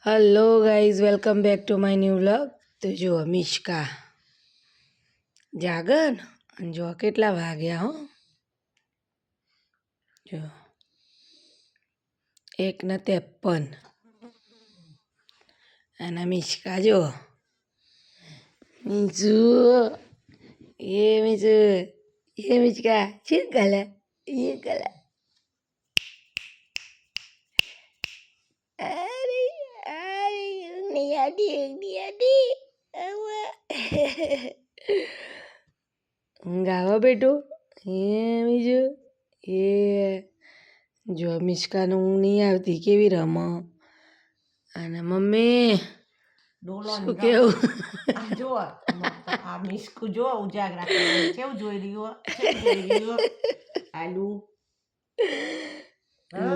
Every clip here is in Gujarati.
Hello guys, welcome back to my new vlog. તો જુઓ મિશ્કા જાગન અને જો કેટલા વાગ્યા હો. જો 1:53 અને મિશ્કા જો મીજુ મીજુ મિશ્કા શું કરે એ કરે. અરે અરે ઊંઘની આડી ઊંઘ આવો બેટું બીજું એ જો મિશ્કાને ઊંઘ નહીં આવતી કેવી રમ. અને મમ્મી શું કેવું જો આ મિસ્કુ જો ઉજાગરા કરીને કેવું જોઈ રહ્યો આલુ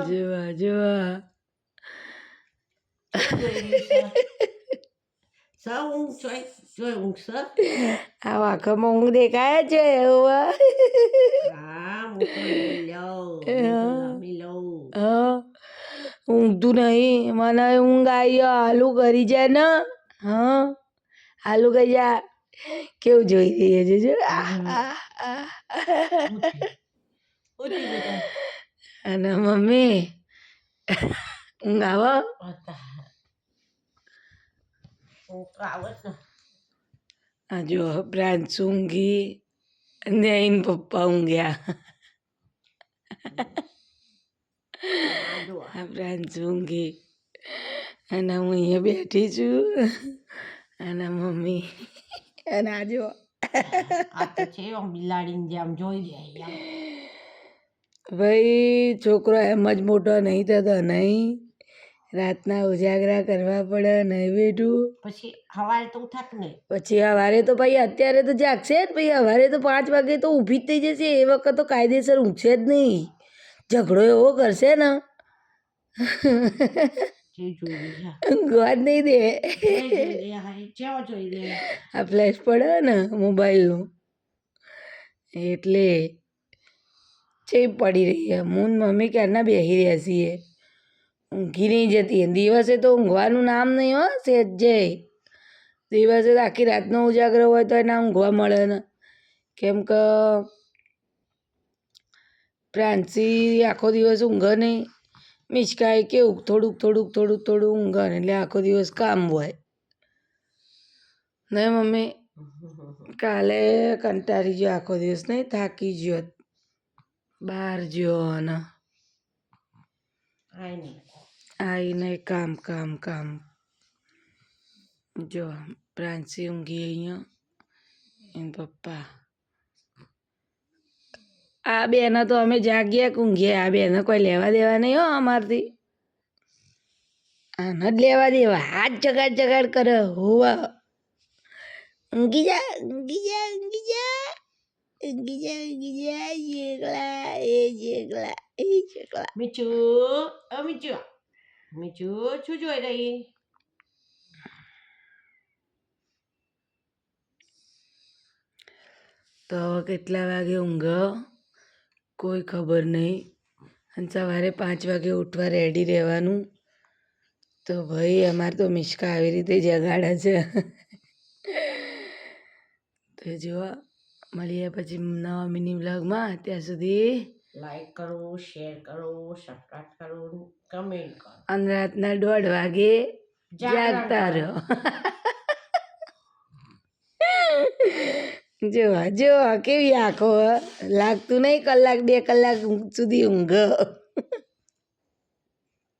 જોવા જોવા આ આંખોમાં ઊંઘ દેખાય છે એવું. ઊંઘતું નહીં મને ઊંઘ આવી આલુ કરી જાય ને. હા આલુ કરી જા કેવું જોઈ રહી છે જો. અને મમ્મી ઊંઘ આવો. આ જો પ્રાંત ઊંઘી અને એને પપ્પા ઊંઘ્યા. આ પ્રાંત ઊંઘી અને હું અહીંયા બેઠી છું અને મમ્મી અને આ જો બિલાડીને જેમ જોઈ રહ્યા. ભાઈ છોકરો એમ જ મોટો નહીં થતો નહીં. રાતના ઉજાગરા કરવા પડે નહીં બેઠું. પછી સવારે તો ઉઠાક નહીં. પછી સવારે તો ભાઈ અત્યારે તો જાગશે જ ભાઈ. સવારે તો 5 વાગે તો ઊભી જ થઈ જશે. એ વખત તો કાયદેસર ઊંઘશે જ નહીં. ઝઘડો એવો કરશે ને ઊંઘવા જ નહીં દે. આ ફ્લેશ પડે ને મોબાઈલનું એટલે ચેપ પડી રહી છે. હું ને મમ્મી ક્યારના બેસી રહ્યા છીએ. ઊંઘી નહીં જતી. દિવસે તો ઊંઘવાનું નામ નહીં હો સહેજે. દિવસે તો આખી રાતનો ઉજાગરો હોય તો એના ઊંઘવા મળે ને. કેમ કે પ્રાંસી આખો દિવસ ઊંઘે નહીં. મિશ્કાએ કેવું થોડુંક ઊંઘે ને એટલે આખો દિવસ કામ હોય નહીં મમ્મી. કાલે કંટાળી ગયો આખો દિવસ નહીં, થાકી ગયો. બહાર ગયો ને આવીને કામ કામ કામ. જો પ્રાંસી ઊંઘી અહીંયા એને પપ્પા. આ બેને તો અમે જાગ્યા કે ઊંઘ્યા. આ બેને કોઈ લેવા દેવા નહીં હો અમારથી. આને જ લેવા દેવા. હાથ જગાડ કરે હોવા. ઊંઘી જા ઊંઘી જા ઊંઘી જા ઊંઘી જા ઊંઘી જા જેગલા એ જેગલા. મીચું શું જોઈ રહી? તો કેટલા વાગે ઊંઘ કોઈ ખબર નહીં. અને સવારે 5 વાગે ઉઠવા રેડી રહેવાનું. તો ભાઈ અમારે તો મિશ્કા આવી રીતે જગાડે છે. તો જો મળીએ પછી નવા મિની વ્લોગમાં. ત્યાં સુધી લાઈક કરો, શેર કરો, સબસ્ક્રાઇબ કરો, કમેન્ટ કરો. અને રાતના 1:30 વાગે જાગતા રહો. જો કેવી આંખો. લાગતું નહીં 1-2 કલાક સુધી ઊંઘ.